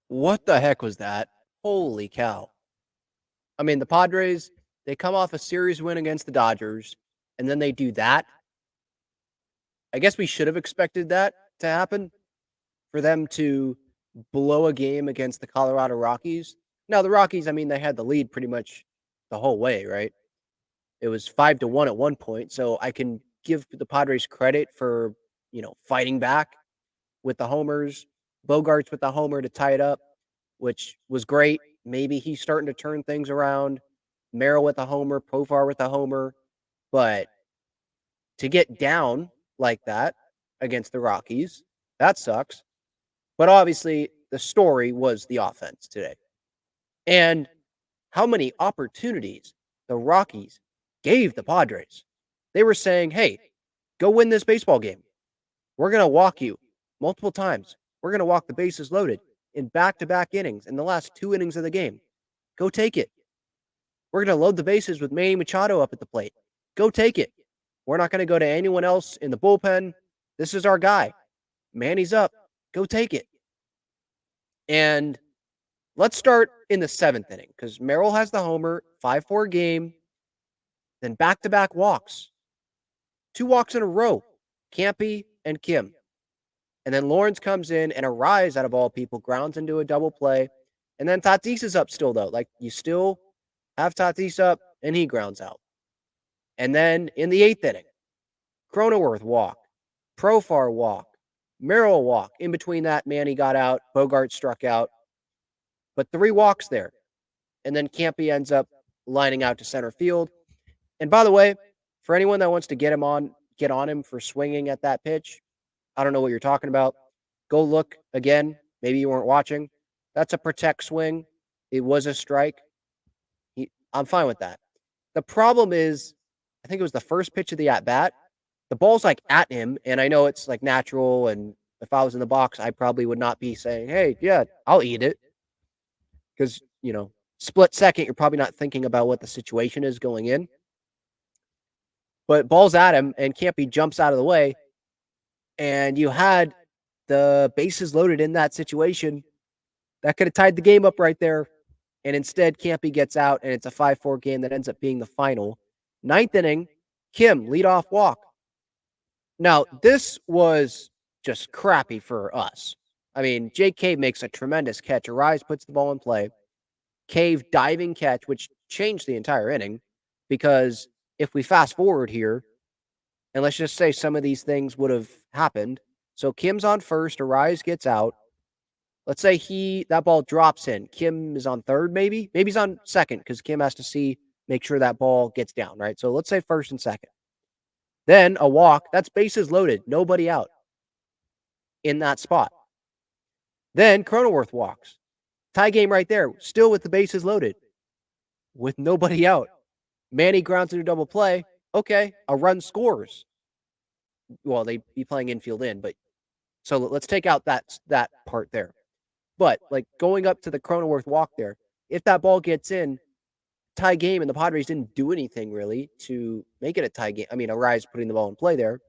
What the heck was that? Holy cow. I mean, the Padres, they come off a series win against the Dodgers, and then they do that. I guess we should have expected that to happen for them to blow a game against the Colorado Rockies. Now, the Rockies, I mean, they had the lead pretty much the whole way, right? It was 5-1 at one point, so I can give the Padres credit for, fighting back with the homers. Bogarts with the homer to tie it up, which was great. Maybe he's starting to turn things around. Merrill with a homer, Profar with a homer. But to get down like that against the Rockies, that sucks. But obviously, the story was the offense today. And how many opportunities the Rockies gave the Padres. They were saying, hey, go win this baseball game. We're going to walk you multiple times. We're going to walk the bases loaded in back-to-back innings in the last 2 innings of the game. Go take it. We're going to load the bases with Manny Machado up at the plate. Go take it. We're not going to go to anyone else in the bullpen. This is our guy. Manny's up. Go take it. And let's start in the 7th inning because Merrill has the homer, 5-4 game, then back-to-back walks. 2 walks in a row, Campy and Kim. And then Lawrence comes in and Arise, out of all people, grounds into a double play. And then Tatis is up still, though. Like, you still have Tatis up, and he grounds out. And then in the 8th inning, Cronenworth walk, Profar walk, Merrill walk. In between that, Manny got out, Bogart struck out. But 3 walks there. And then Campy ends up lining out to center field. And by the way, for anyone that wants to get on him for swinging at that pitch, I don't know what you're talking about. Go look again. Maybe you weren't watching. That's a protect swing. It was a strike. I'm fine with that. The problem is, I think it was the first pitch of the at-bat. The ball's like at him, and I know it's like natural, and if I was in the box, I probably would not be saying, hey, yeah, I'll eat it. Because, split second, you're probably not thinking about what the situation is going in. But ball's at him, and Campy jumps out of the way, and you had the bases loaded in that situation. That could have tied the game up right there. And instead, Campy gets out, and it's a 5-4 game that ends up being the final. 9th inning, Kim, leadoff walk. Now, this was just crappy for us. I mean, Jake Cave makes a tremendous catch. Arise puts the ball in play. Cave diving catch, which changed the entire inning, because if we fast forward here, and let's just say some of these things would have happened. So Kim's on first, Arise gets out. Let's say that ball drops in. Kim is on third, maybe? Maybe he's on second because Kim has to make sure that ball gets down, right? So let's say first and second. Then a walk, that's bases loaded, nobody out in that spot. Then Cronenworth walks. Tie game right there, still with the bases loaded, with nobody out. Manny grounds into double play. Okay, a run scores. Well, they'd be playing infield in, but so let's take out that part there. But like going up to the Cronenworth walk there, if that ball gets in, tie game, and the Padres didn't do anything really to make it a tie game. I mean, Arise putting the ball in play there,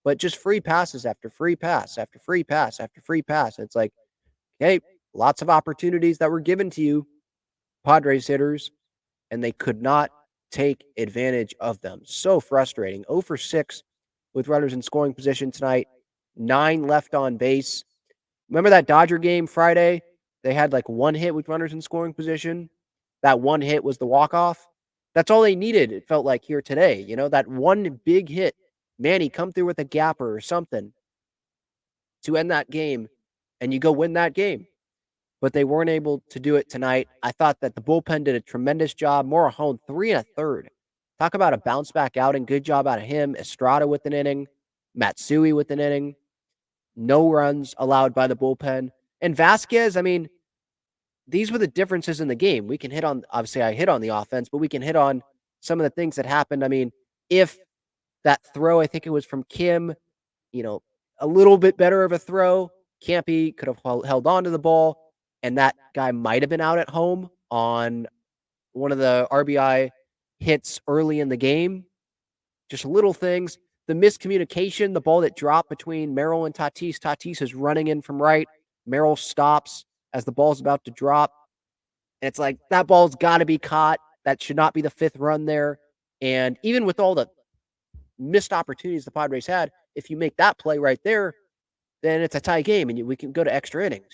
but just free passes after free pass after free pass after free pass. It's like, hey, lots of opportunities that were given to you, Padres hitters, and they could not take advantage of them. So frustrating. 0 for 6 with runners in scoring position tonight. 9 left on base. Remember that Dodger game Friday? They had like 1 hit with runners in scoring position. That 1 hit was the walk-off. That's all they needed, it felt like, here today. That 1 big hit. Manny, come through with a gapper or something to end that game, and you go win that game. But they weren't able to do it tonight. I thought that the bullpen did a tremendous job. Morahone, 3 1/3. Talk about a bounce-back outing. Good job out of him. Estrada with an inning. Matsui with an inning. No runs allowed by the bullpen. And Vasquez, I mean, these were the differences in the game. We can hit on, obviously I hit on the offense, but we can hit on some of the things that happened. I mean, if that throw, I think it was from Kim, a little bit better of a throw, Campy could have held on to the ball, and that guy might have been out at home on one of the RBI hits early in the game. Just little things. The miscommunication, the ball that dropped between Merrill and Tatis. Tatis is running in from right. Merrill stops as the ball's about to drop. And it's like, that ball's got to be caught. That should not be the fifth run there. And even with all the missed opportunities the Padres had, if you make that play right there, then it's a tie game and we can go to extra innings.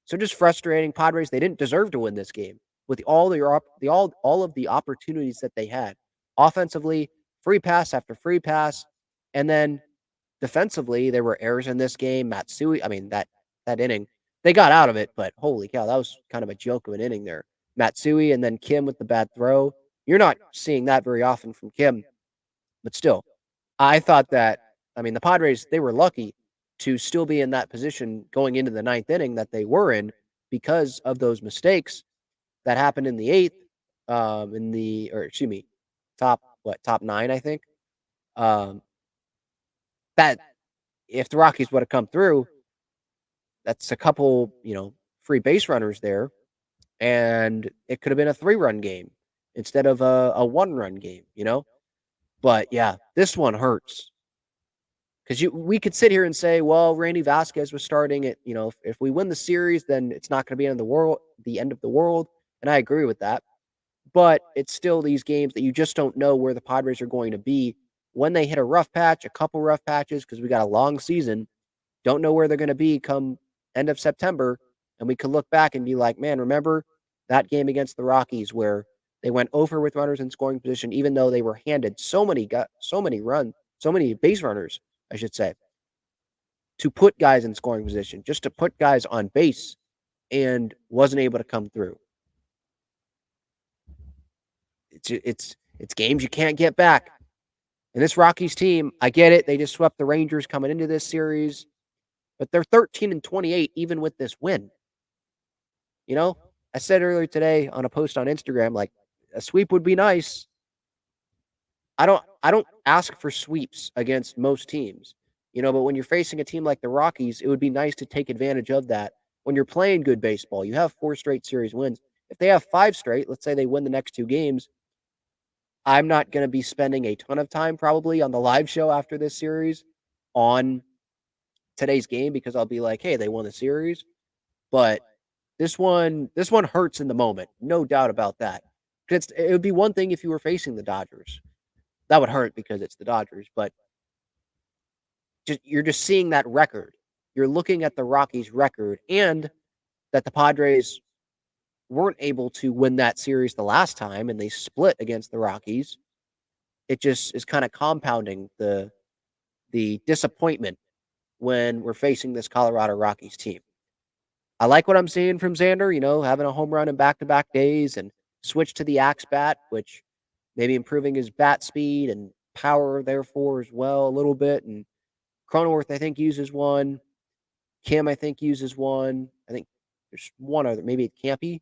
So just frustrating. Padres, they didn't deserve to win this game with all of the opportunities that they had. Offensively, free pass after free pass, and then defensively, there were errors in this game. Matsui, I mean that inning, they got out of it, but holy cow, that was kind of a joke of an inning there. Matsui and then Kim with the bad throw. You're not seeing that very often from Kim, but still, I thought that. I mean, the Padres, they were lucky to still be in that position going into the ninth inning that they were in because of those mistakes that happened in the eighth, or excuse me, top nine, I think. Um, that if the Rockies would have come through, that's a couple, free base runners there, and it could have been a 3-run game instead of a 1-run game. But yeah, this one hurts because we could sit here and say, well, Randy Vasquez was starting it. If we win the series, then it's not going to be the end of the world, and I agree with that. But it's still these games that you just don't know where the Padres are going to be when they hit a rough patch, a couple rough patches, because we got a long season. Don't know where they're going to be come end of September. And we could look back and be like, man, remember that game against the Rockies where they went over with runners in scoring position, even though they were handed so many base runners, I should say, to put guys in scoring position, just to put guys on base, and wasn't able to come through. It's games you can't get back. And this Rockies team, I get it. They just swept the Rangers coming into this series, but they're 13-28 even with this win. I said earlier today on a post on Instagram, like, a sweep would be nice. I don't ask for sweeps against most teams, but when you're facing a team like the Rockies, it would be nice to take advantage of that. When you're playing good baseball, you have 4 straight series wins. If they have 5 straight, let's say they win the next 2 games, I'm not going to be spending a ton of time probably on the live show after this series on today's game because I'll be like, hey, they won the series. But this one hurts in the moment, no doubt about that. It would be one thing if you were facing the Dodgers. That would hurt because it's the Dodgers, but you're just seeing that record. You're looking at the Rockies record and that the Padres weren't able to win that series the last time and they split against the Rockies. It just is kind of compounding the disappointment when we're facing this Colorado Rockies team. I like what I'm seeing from Xander, having a home run in back-to-back days and switch to the axe bat, which maybe improving his bat speed and power therefore as well a little bit. And Cronenworth, I think, uses one. Kim, I think, uses one. I think there's one other, maybe Campy.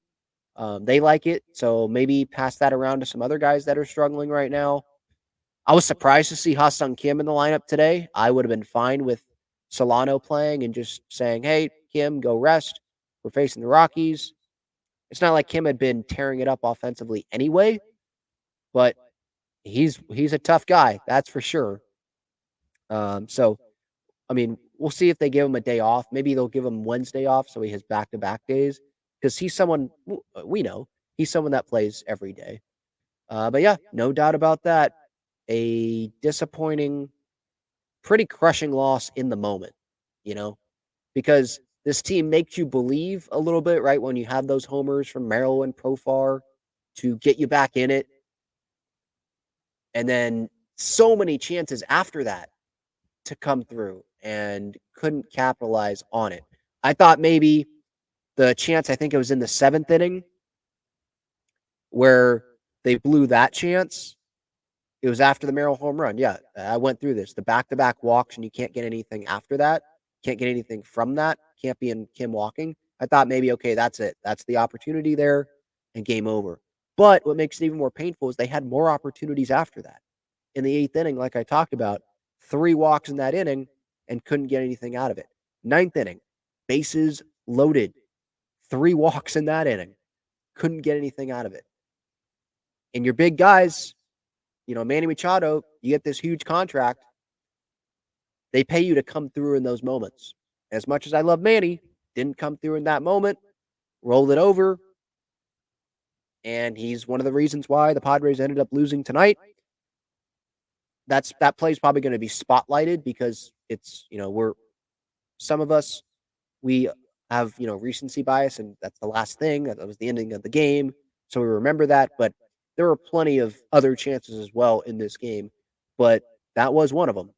They like it, so maybe pass that around to some other guys that are struggling right now. I was surprised to see Ha-Sung Kim in the lineup today. I would have been fine with Solano playing and just saying, hey, Kim, go rest. We're facing the Rockies. It's not like Kim had been tearing it up offensively anyway, but he's a tough guy, that's for sure. So, I mean, we'll see if they give him a day off. Maybe they'll give him Wednesday off so he has back-to-back days because he's someone we know. He's someone that plays every day. But yeah, no doubt about that. A disappointing, pretty crushing loss in the moment, because this team makes you believe a little bit, right? When you have those homers from Merrill and Profar to get you back in it. And then so many chances after that to come through and couldn't capitalize on it. I thought maybe the chance, I think it was in the 7th inning, where they blew that chance. It was after the Merrill home run. Yeah, I went through this. The back-to-back walks, and you can't get anything after that. Can't get anything from that. Can't be in Kim walking. I thought maybe, okay, that's it. That's the opportunity there, and game over. But what makes it even more painful is they had more opportunities after that. In the 8th inning, like I talked about, 3 walks in that inning and couldn't get anything out of it. 9th inning, bases loaded. 3 walks in that inning. Couldn't get anything out of it. And your big guys, Manny Machado, you get this huge contract. They pay you to come through in those moments. As much as I love Manny, didn't come through in that moment. rolled it over, and he's one of the reasons why the Padres ended up losing tonight. That play is probably going to be spotlighted because it's, we're some of us, we have, recency bias, and that's the last thing. That was the ending of the game. So we remember that. But there were plenty of other chances as well in this game. But that was one of them.